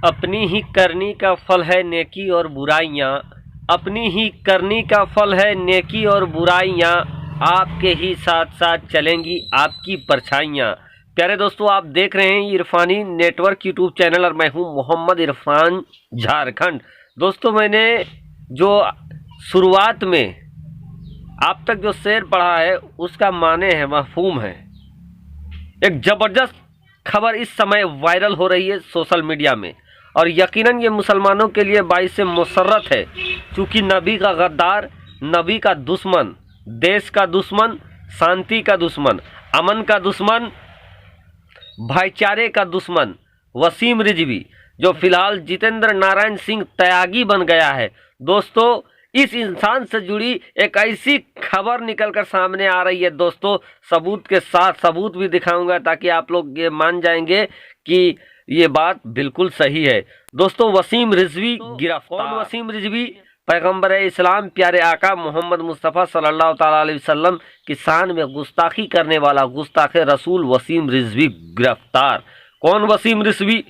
अपनी ही करनी का फल है नेकी और बुराइयाँ, अपनी ही करनी का फल है नेकी और बुराइयाँ, आपके ही साथ साथ चलेंगी आपकी परछाइयाँ। प्यारे दोस्तों, आप देख रहे हैं इरफानी नेटवर्क यूट्यूब चैनल और मैं हूं मोहम्मद इरफान, झारखंड। दोस्तों, मैंने जो शुरुआत में आप तक जो शेर पढ़ा है उसका माने है, मफहूम है। एक ज़बरदस्त खबर इस समय वायरल हो रही है सोशल मीडिया में, और यकीनन ये मुसलमानों के लिए बाइस मुसर्रत है, क्योंकि नबी का गद्दार, नबी का दुश्मन, देश का दुश्मन, शांति का दुश्मन, अमन का दुश्मन, भाईचारे का दुश्मन वसीम रिजवी, जो फिलहाल जितेंद्र नारायण सिंह त्यागी बन गया है। दोस्तों, इस इंसान से जुड़ी एक ऐसी खबर निकलकर सामने आ रही है दोस्तों, सबूत के साथ, सबूत भी दिखाऊंगा ताकि आप लोग ये मान जाएंगे कि ये बात बिल्कुल सही है। दोस्तों, वसीम रिजवी गिरफ्तार। वसीम रिजवी पैगंबर इस्लाम प्यारे आका मोहम्मद मुस्तफ़ा सल्लल्लाहु ताला अलैहि वसल्लम की शान में गुस्ताखी करने वाला गुस्ताख रसूल वसीम रिजवी गिरफ्तार। कौन वसीम रिजवी?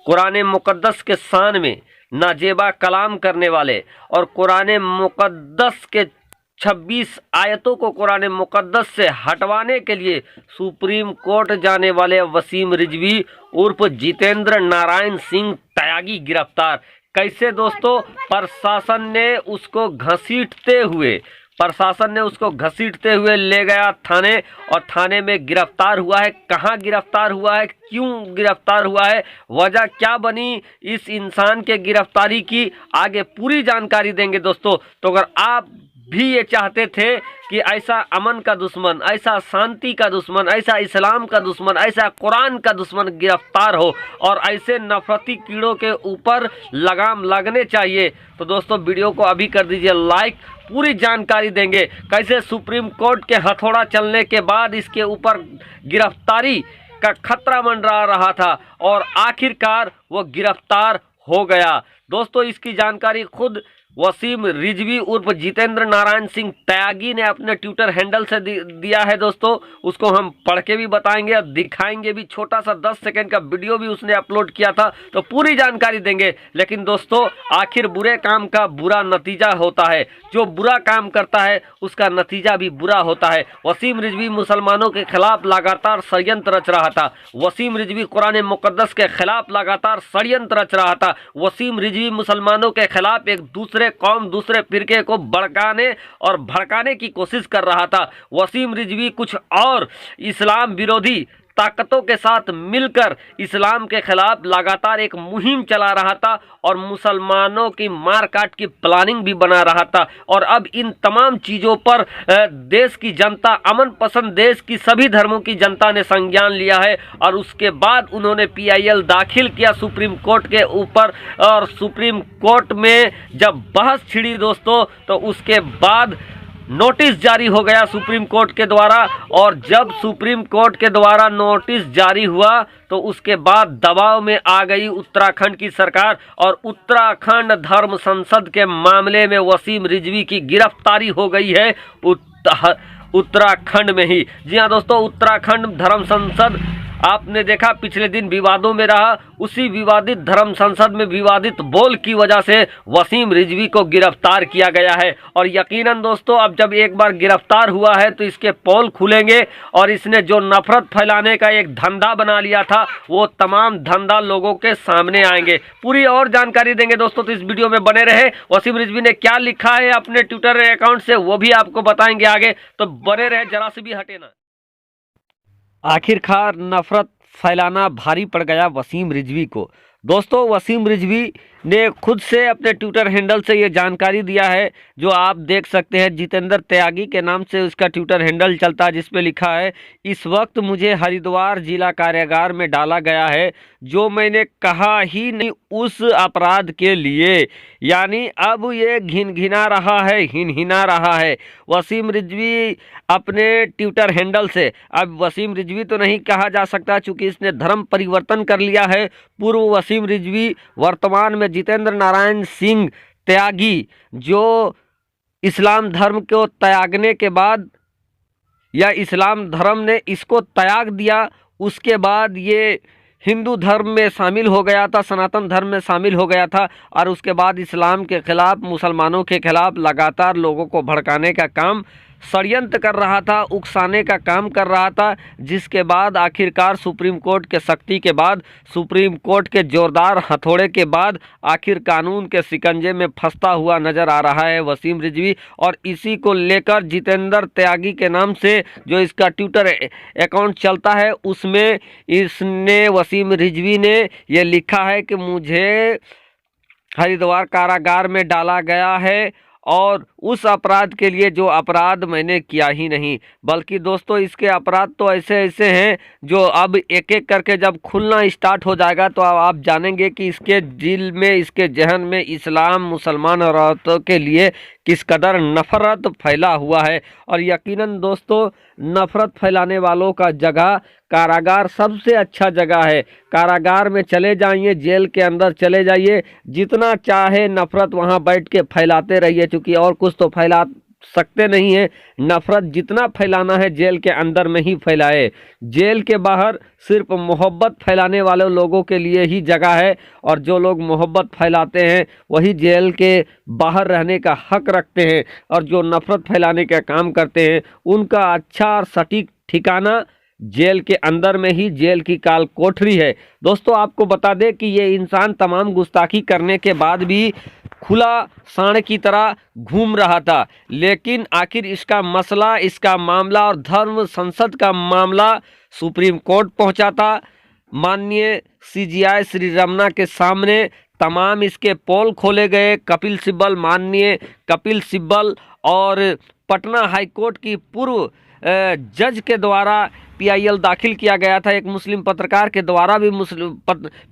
कुरान मुकद्दस के शान में नाजेबा कलाम करने वाले और कुरान मुकद्दस के 26 आयतों को कुरान मुकद्दस से हटवाने के लिए सुप्रीम कोर्ट जाने वाले वसीम रिजवी उर्फ जितेंद्र नारायण सिंह त्यागी गिरफ्तार। कैसे दोस्तों? प्रशासन ने उसको घसीटते हुए ले गया थाने, और थाने में गिरफ्तार हुआ है। कहाँ गिरफ्तार हुआ है, क्यों गिरफ्तार हुआ है, वजह क्या बनी इस इंसान के गिरफ्तारी की, आगे पूरी जानकारी देंगे दोस्तों। तो अगर आप भी ये चाहते थे कि ऐसा अमन का दुश्मन, ऐसा शांति का दुश्मन, ऐसा इस्लाम का दुश्मन, ऐसा कुरान का दुश्मन गिरफ्तार हो और ऐसे नफरती कीड़ों के ऊपर लगाम लगने चाहिए, तो दोस्तों वीडियो को अभी कर दीजिए लाइक। पूरी जानकारी देंगे कैसे सुप्रीम कोर्ट के हथौड़ा चलने के बाद इसके ऊपर गिरफ्तारी का खतरा मंडरा रहा था और आखिरकार वो गिरफ्तार हो गया। दोस्तों, इसकी जानकारी खुद वसीम रिजवी उर्फ जितेंद्र नारायण सिंह त्यागी ने अपने ट्विटर हैंडल से दिया है दोस्तों। उसको हम पढ़ के भी बताएंगे और दिखाएंगे भी। छोटा सा 10 सेकंड का वीडियो भी उसने अपलोड किया था, तो पूरी जानकारी देंगे। लेकिन दोस्तों, आखिर बुरे काम का बुरा नतीजा होता है, जो बुरा काम करता है उसका नतीजा भी बुरा होता है। वसीम रिजवी मुसलमानों के खिलाफ लगातार षड्यंत्र रच रहा था। वसीम रिजवी कुरान मुकद्दस के खिलाफ लगातार षड्यंत्र रच रहा था। वसीम रिजवी मुसलमानों के खिलाफ एक दूसरे कौम, दूसरे फिरके को भड़काने और भड़काने की कोशिश कर रहा था। वसीम रिजवी कुछ और इस्लाम विरोधी ताकतों के साथ मिलकर इस्लाम के खिलाफ लगातार एक मुहिम चला रहा था और मुसलमानों की मार काट की प्लानिंग भी बना रहा था। और अब इन तमाम चीज़ों पर देश की जनता, अमन पसंद देश की सभी धर्मों की जनता ने संज्ञान लिया है, और उसके बाद उन्होंने PIL दाखिल किया सुप्रीम कोर्ट के ऊपर। और सुप्रीम कोर्ट में जब बहस छिड़ी दोस्तों, तो उसके बाद नोटिस जारी हो गया सुप्रीम कोर्ट के द्वारा। और जब सुप्रीम कोर्ट के द्वारा नोटिस जारी हुआ, तो उसके बाद दबाव में आ गई उत्तराखंड की सरकार, और उत्तराखंड धर्म संसद के मामले में वसीम रिजवी की गिरफ्तारी हो गई है उत्तराखंड में ही। जी हाँ दोस्तों, उत्तराखंड धर्म संसद आपने देखा पिछले दिन विवादों में रहा। उसी विवादित धर्म संसद में विवादित बोल की वजह से वसीम रिजवी को गिरफ्तार किया गया है। और यकीनन दोस्तों, अब जब एक बार गिरफ्तार हुआ है तो इसके पोल खुलेंगे, और इसने जो नफरत फैलाने का एक धंधा बना लिया था, वो तमाम धंधा लोगों के सामने आएंगे। पूरी और जानकारी देंगे दोस्तों, तो इस वीडियो में बने रहे। वसीम रिजवी ने क्या लिखा है अपने ट्विटर अकाउंट से, वो भी आपको बताएंगे आगे, तो बने रहे, जरा से भी हटे ना। आखिरकार नफरत फैलाना भारी पड़ गया वसीम रिजवी को। दोस्तों, वसीम रिजवी ने खुद से अपने ट्विटर हैंडल से ये जानकारी दिया है, जो आप देख सकते हैं। जितेंद्र त्यागी के नाम से उसका ट्विटर हैंडल चलता है, जिस पे लिखा है, इस वक्त मुझे हरिद्वार जिला कारागार में डाला गया है, जो मैंने कहा ही नहीं उस अपराध के लिए। यानी अब ये घिनघिना रहा है, हिनहिना रहा है वसीम रिजवी अपने ट्विटर हैंडल से। अब वसीम रिजवी तो नहीं कहा जा सकता, चूँकि इसने धर्म परिवर्तन कर लिया है। पूर्व वसीम रिजवी, वर्तमान में जितेंद्र नारायण सिंह त्यागी, जो इस्लाम धर्म को त्यागने के बाद, या इस्लाम धर्म ने इसको त्याग दिया, उसके बाद ये हिंदू धर्म में शामिल हो गया था, सनातन धर्म में शामिल हो गया था और उसके बाद इस्लाम के खिलाफ, मुसलमानों के खिलाफ लगातार लोगों को भड़काने का काम, षड्यंत्र कर रहा था, उकसाने का काम कर रहा था। जिसके बाद आखिरकार सुप्रीम कोर्ट के सख्ती के बाद, सुप्रीम कोर्ट के जोरदार हथौड़े के बाद आखिर कानून के शिकंजे में फंसता हुआ नजर आ रहा है वसीम रिजवी। और इसी को लेकर जितेंद्र त्यागी के नाम से जो इसका ट्विटर अकाउंट चलता है, उसमें इसने, वसीम रिजवी ने ये लिखा है कि मुझे हरिद्वार कारागार में डाला गया है और उस अपराध के लिए जो अपराध मैंने किया ही नहीं, बल्कि दोस्तों इसके अपराध तो ऐसे ऐसे हैं जो अब एक एक करके जब खुलना स्टार्ट हो जाएगा तो आप जानेंगे कि इसके दिल में, इसके जहन में इस्लाम, मुसलमान और औरतों के लिए किस कदर नफरत फैला हुआ है। और यकीनन दोस्तों, नफरत फैलाने वालों का जगह कारागार सबसे अच्छा जगह है। कारागार में चले जाइए, जेल के अंदर चले जाइए, जितना चाहे नफरत वहां बैठ के फैलाते रहिए, क्योंकि और कुछ तो फैला सकते नहीं है। नफरत जितना फैलाना है जेल के अंदर में ही फैलाए। जेल के बाहर सिर्फ मोहब्बत फैलाने वाले लोगों के लिए ही जगह है, और जो लोग मोहब्बत फैलाते हैं वही जेल के बाहर रहने का हक रखते हैं, और जो नफरत फैलाने का काम करते हैं उनका अच्छा और सटीक ठिकाना जेल के अंदर में ही, जेल की काल कोठरी है। दोस्तों आपको बता दें कि ये इंसान तमाम गुस्ताखी करने के बाद भी खुला सांड की तरह घूम रहा था, लेकिन आखिर इसका मसला, इसका मामला और धर्म संसद का मामला सुप्रीम कोर्ट पहुंचा था। माननीय सीजीआई श्री रमना के सामने तमाम इसके पोल खोले गए। कपिल सिब्बल, माननीय कपिल सिब्बल और पटना हाईकोर्ट की पूर्व जज के द्वारा पीआईएल दाखिल किया गया था। एक मुस्लिम पत्रकार के द्वारा भी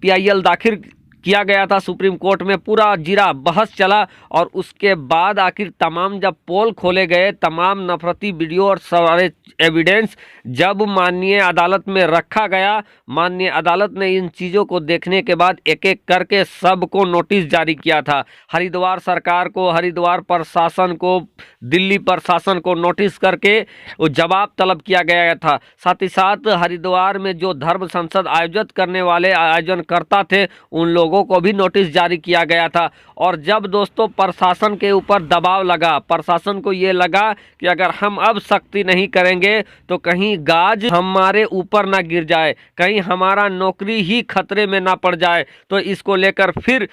पीआईएल दाखिल किया गया था सुप्रीम कोर्ट में। पूरा जीरा बहस चला और उसके बाद आखिर तमाम जब पोल खोले गए, तमाम नफरती वीडियो और सारे एविडेंस जब माननीय अदालत में रखा गया, माननीय अदालत ने इन चीज़ों को देखने के बाद एक एक करके सबको नोटिस जारी किया था। हरिद्वार सरकार को, हरिद्वार प्रशासन को, दिल्ली प्रशासन को नोटिस करके वो जवाब तलब किया गया था। साथ ही साथ हरिद्वार में जो धर्म संसद आयोजित करने वाले आयोजनकर्ता थे उन लोगों को भी नोटिस जारी किया गया था। और जब दोस्तों प्रशासन के ऊपर दबाव लगा, प्रशासन को ये लगा कि अगर हम अब सख्ती नहीं करेंगे तो कहीं गाज हमारे ऊपर ना गिर जाए, कहीं हमारा नौकरी ही खतरे में ना पड़ जाए, तो इसको लेकर फिर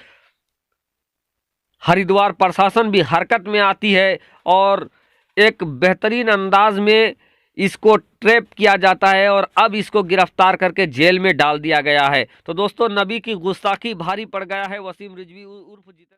हरिद्वार प्रशासन भी हरकत में आती है और एक बेहतरीन अंदाज में इसको ट्रैप किया जाता है और अब इसको गिरफ्तार करके जेल में डाल दिया गया है। तो दोस्तों, नबी की गुस्ताखी भारी पड़ गया है वसीम रिजवी उर्फ